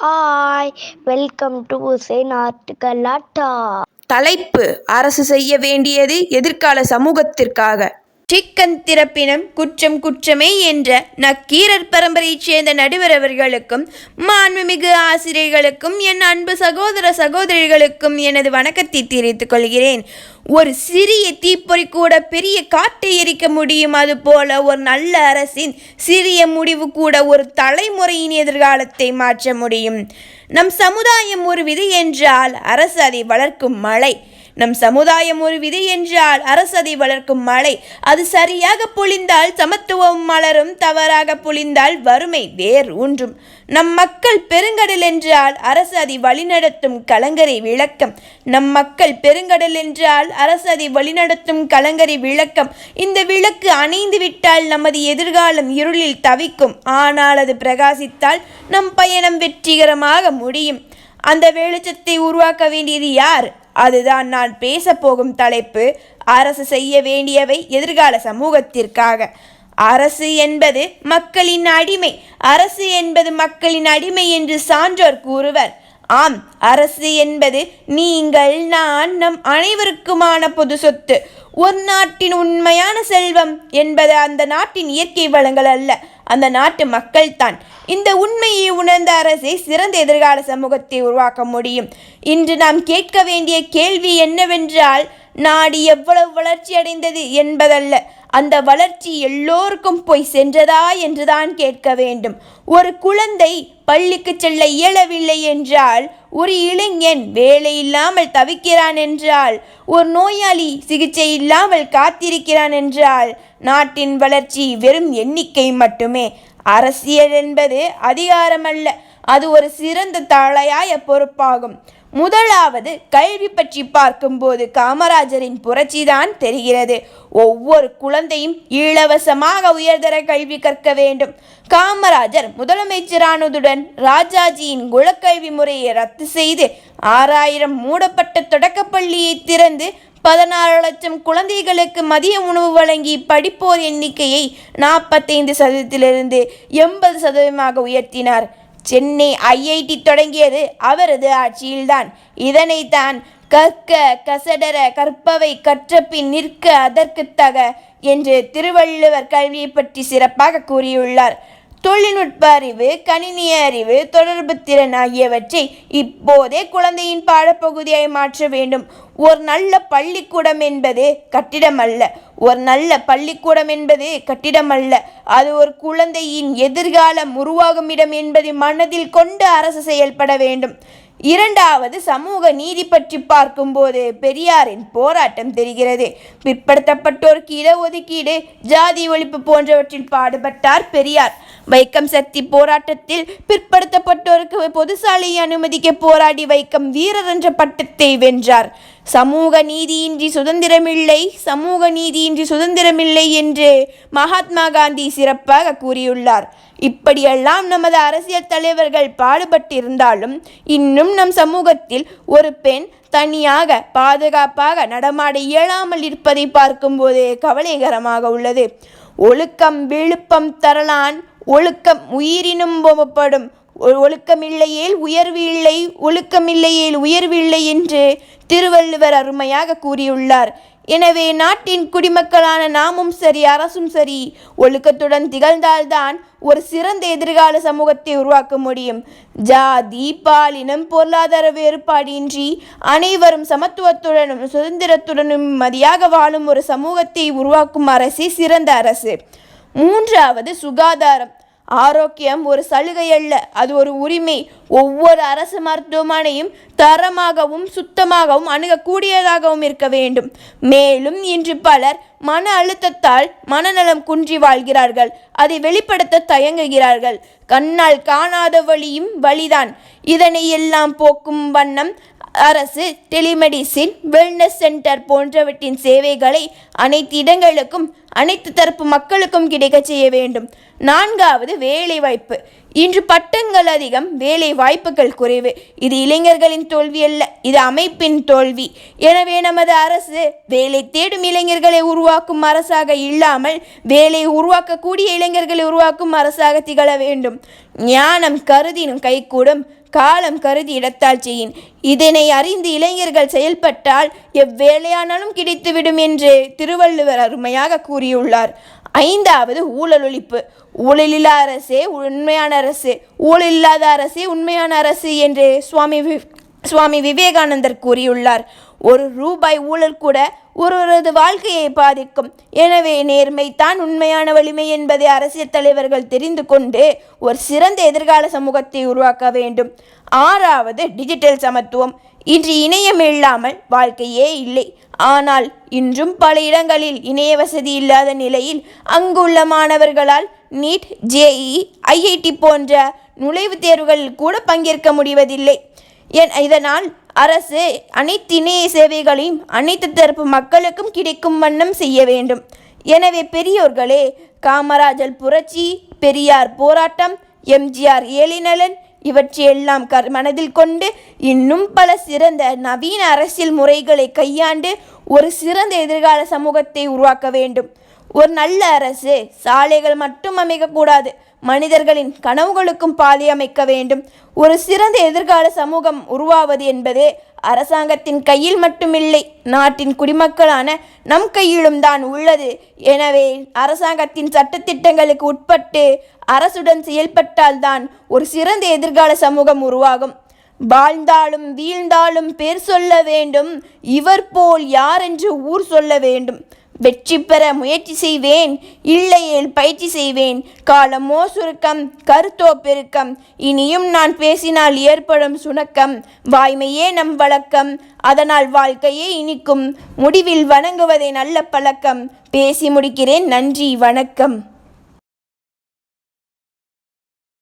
Hi, welcome to நாட்டுகளாட்டா. தலைப்பு: அரசு செய்ய வேண்டியது எதிர்கால சமூகத்திற்காக. சிக்கன் திறப்பினம் குற்றம் குற்றமே என்ற நக்கீரர் பரம்பரையைச் சேர்ந்த நடுவர் அவர்களுக்கும் மாண்புமிகு ஆசிரியர்களுக்கும் என் அன்பு சகோதர சகோதரிகளுக்கும் எனது வணக்கத்தை தெரிவித்துக் கொள்கிறேன். ஒரு சிறிய தீப்பொறி கூட பெரிய காட்டை எரிக்க முடியும். அதுபோல ஒரு நல்ல அரசின் சிறிய முடிவு கூட ஒரு தலைமுறையின் எதிர்காலத்தை மாற்ற முடியும். நம் சமுதாயம் ஒரு விதை என்றால் அரசு அதை வளர்க்கும் மழை. நம் சமுதாயம் ஒரு விதை என்றால் அரசு அதை வளர்க்கும் மழை. அது சரியாக பொழிந்தால் சமத்துவம் மலரும், தவறாக பொழிந்தால் வறுமை வேர் ஊன்றும். நம் மக்கள் பெருங்கடல் என்றால் அரசு அதை வழிநடத்தும் கலங்கரை விளக்கம். நம் மக்கள் பெருங்கடல் என்றால் அரசு அதை வழிநடத்தும் கலங்கரை விளக்கம். இந்த விளக்கு அணைந்து விட்டால் நமது எதிர்காலம் இருளில் தவிக்கும். ஆனால் அது பிரகாசித்தால் நம் பயணம் வெற்றிகரமாக முடியும். அந்த வெளிச்சத்தை உருவாக்க வேண்டியது யார்? அதுதான் நான் பேச போகும் தலைப்பு: அரசு செய்ய வேண்டியவை எதிர்கால சமூகத்திற்காக. அரசு என்பது மக்களின் அடிமை. அரசு என்பது மக்களின் அடிமை என்று சான்றோர் கூறுவர். ஆம், அரசு என்பது நீங்கள், நான், நம் அனைவருக்குமான பொது சொத்து. ஒரு நாட்டின் உண்மையான செல்வம் என்பது அந்த நாட்டின் இயற்கை வளங்கள் அல்ல, அந்த நாட்டு மக்கள்தான். இந்த உண்மையை உணர்ந்த அரசை சிறந்த எதிர்கால சமூகத்தை உருவாக்க முடியும். இன்று நாம் கேட்க வேண்டிய கேள்வி என்னவென்றால், நாடு எவ்வளவு வளர்ச்சி அடைந்தது என்பதல்ல, அந்த வளர்ச்சி எல்லோருக்கும் போய் சென்றதா என்றுதான் கேட்க வேண்டும். ஒரு குழந்தை பள்ளிக்கு செல்ல இயலவில்லை என்றால், ஒரு இளைஞன் வேலை இல்லாமல் தவிக்கிறான் என்றால், ஒரு நோயாளி சிகிச்சை இல்லாமல் காத்திருக்கிறான் என்றால், நாட்டின் வளர்ச்சி வெறும் எண்ணிக்கை மட்டுமே. அரசியல் என்பது அதிகாரம் அல்ல, அது ஒரு சிறந்த தலையாய பொறுப்பாகும். முதலாவது கல்வி பற்றி பார்க்கும்போது காமராஜரின் புரட்சிதான் தெரிகிறது. ஒவ்வொரு குழந்தையும் இலவசமாக உயர்தர கல்வி கற்க வேண்டும். காமராஜர் முதலமைச்சரானதுடன் ராஜாஜியின் குலக்கல்வி முறையை ரத்து செய்து 6000 மூடப்பட்ட தொடக்கப்பள்ளியை திறந்து 16 லட்சம் குழந்தைகளுக்கு மதிய உணவு வழங்கி படிப்போர் எண்ணிக்கையை 45% 80% உயர்த்தினார். சென்னை ஐஐடி தொடங்கியது அவரது ஆட்சியில்தான். இதனைத்தான் கற்க கசடர கற்பவை கற்றபின் நிற்க அதற்கு தக என்று திருவள்ளுவர் கல்வியை பற்றி சிறப்பாக கூறியுள்ளார். தொழில்நுட்ப அறிவு, கணினி அறிவு, தொடர்பு திறன் ஆகியவற்றை இப்போதே குழந்தையின் பாடப்பகுதியாய் மாற்ற வேண்டும். ஒரு நல்ல பள்ளிக்கூடம் என்பது கட்டிடம் அல்ல. ஒரு நல்ல பள்ளிக்கூடம் என்பது கட்டிடம் அல்ல, அது ஒரு குழந்தையின் எதிர்காலம் உருவாகும் இடம் என்பதை மனதில் கொண்டு அரசு செயல்பட வேண்டும். இரண்டாவது சமூக நீதி பற்றி பார்க்கும்போது பெரியாரின் போராட்டம் தெரிகிறது. பிற்படுத்தப்பட்டோருக்கு இடஒதுக்கீடு, ஜாதி ஒழிப்பு போன்றவற்றில் பாடுபட்டார் பெரியார். வைக்கம் சக்தி போராட்டத்தில் பிற்படுத்தப்பட்டோருக்கு பொதுசாலையை அனுமதிக்க போராடி வைக்கம் வீரர் என்ற பட்டத்தை வென்றார். சமூக நீதியின்றி சுதந்திரமில்லை, சமூக நீதியின்றி சுதந்திரமில்லை என்று மகாத்மா காந்தி சிறப்பாக கூறியுள்ளார். இப்படியெல்லாம் நமது அரசியல் தலைவர்கள் பாடுபட்டிருந்தாலும் இன்னும் நம் சமூகத்தில் ஒரு பெண் தனியாக பாதுகாப்பாக நடமாட இயலாமல் இருப்பதை பார்க்கும்போது கவலைகரமாக உள்ளது. ஒழுக்கம் விழுப்பம் தரலான், ஒழுக்கம் உயிரினும் போமப்படும். ஒழுக்கமில்லையேல் உயர்வு இல்லை, ஒழுக்கமில்லையேல் உயர்வு இல்லை என்று திருவள்ளுவர் அருமையாக கூறியுள்ளார். எனவே நாட்டின் குடிமக்களான நாமும் சரி, அரசும் சரி, ஒழுக்கத்துடன் திகழ்ந்தால்தான் ஒரு சிறந்த எதிர்கால சமூகத்தை உருவாக்க முடியும். ஜாதி, பாலினம், பொருளாதார வேறுபாடின்றி அனைவரும் சமத்துவத்துடனும் சுதந்திரத்துடனும் மதியாக வாழும் ஒரு சமூகத்தை உருவாக்கும் அரசே சிறந்த அரசு. மூன்றாவது சுகாதாரம். ஆரோக்கியம் ஒரு சலுகை அல்ல, அது ஒரு உரிமை. ஒவ்வொரு அரசு மருத்துவமனையும் தரமாகவும் சுத்தமாகவும் அணுகக்கூடியதாகவும் இருக்க வேண்டும். மேலும் இன்று பலர் மன அழுத்தத்தால் மனநலம் குன்றி வாழ்கிறார்கள். அதை வெளிப்படுத்த தயங்குகிறார்கள். கண்ணால் காணாத வழியும் வழிதான். இதனை எல்லாம் போக்கும் வண்ணம் அரசு டெலிமெடிசின், வெல்னஸ் சென்டர் போன்றவற்றின் சேவைகளை அனைத்து இடங்களுக்கும் அனைத்து தரப்பு மக்களுக்கும் கிடைக்க செய்ய வேண்டும். நான்காவது வேலைவாய்ப்பு. இன்று பட்டங்கள் அதிகம், வேலை வாய்ப்புகள் குறைவு. இது இளைஞர்களின் தோல்வி அல்ல, இது அமைப்பின் தோல்வி. எனவே நமது அரசு வேலை தேடும் இளைஞர்களை உருவாக்கும் அரசாக இல்லாமல் வேலை உருவாக்கக்கூடிய இளைஞர்களை உருவாக்கும் அரசாக திகழ வேண்டும். ஞானம் கருதினும் கைகூடும், காலம் கருதி இடத்தால் செய்யின். இதனை அறிந்து இளைஞர்கள் செயல்பட்டால் எவ்வேளையானாலும் கிடைத்துவிடும் என்று திருவள்ளுவர் அருமையாக கூறியுள்ளார். 5வது ஊழல் ஒழிப்பு. ஊழலில்லா அரசே உண்மையான அரசு, ஊழலில்லாத அரசே உண்மையான அரசு என்று சுவாமி விவேகானந்தர் கூறியுள்ளார். ₹1 ஊழல் கூட ஒருவரது வாழ்க்கையை பாதிக்கும். எனவே நேர்மை தான் உண்மையான வலிமை என்பதை அரசியல் தலைவர்கள் தெரிந்து கொண்டு ஒரு சிறந்த எதிர்கால சமூகத்தை உருவாக்க வேண்டும். 6வது டிஜிட்டல் சமத்துவம். இன்று இணையம் இல்லாமல் வாழ்க்கையே இல்லை. ஆனால் இன்றும் பல இடங்களில் இணைய வசதி இல்லாத நிலையில் அங்குள்ள மாணவர்களால் நீட், JEE, IIT போன்ற நுழைவுத் தேர்வுகளில் கூட பங்கேற்க முடிவதில்லை. இதனால் அரசு அனைத்து இணைய சேவைகளையும் அனைத்து தரப்பு மக்களுக்கும் கிடைக்கும் வண்ணம் செய்ய வேண்டும். எனவே பெரியோர்களே, காமராஜர் புரட்சி, பெரியார் போராட்டம், MGR ஏழை நலன் இவற்றையெல்லாம் மனதில் கொண்டு இன்னும் பல சிறந்த நவீன அரசியல் முறைகளை கையாண்டு ஒரு சிறந்த எதிர்கால சமூகத்தை உருவாக்க வேண்டும். ஒரு நல்ல அரசு சாலைகள் மட்டும் அமைக்கக்கூடாது, மனிதர்களின் கனவுகளுக்கும் பாதை அமைக்க வேண்டும். ஒரு சிறந்த எதிர்கால சமூகம் உருவாவது என்பது அரசாங்கத்தின் கையில் மட்டுமில்லை, நாட்டின் குடிமக்களான நம் கையிலும் தான் உள்ளது. எனவே அரசாங்கத்தின் சட்டத்திட்டங்களுக்கு உட்பட்டு அரசுடன் செயல்பட்டால்தான் ஒரு சிறந்த எதிர்கால சமூகம் உருவாகும். வாழ்ந்தாலும் வீழ்ந்தாலும் பேர் சொல்ல வேண்டும், இவர் போல் யார் என்று ஊர் சொல்ல வேண்டும். வெற்றி பெற முயற்சி செய்வேன், இல்லையேல் பயிற்சி செய்வேன். காலமோ சுருக்கம், கருத்தோ பெருக்கம். இனியும் நான் பேசினால் ஏற்படும் சுணக்கம். வாய்மையே நம் வழக்கம், அதனால் வாழ்க்கையே இனிக்கும். முடிவில் வணங்குவதே நல்ல பழக்கம். பேசி முடிக்கிறேன். நன்றி, வணக்கம்.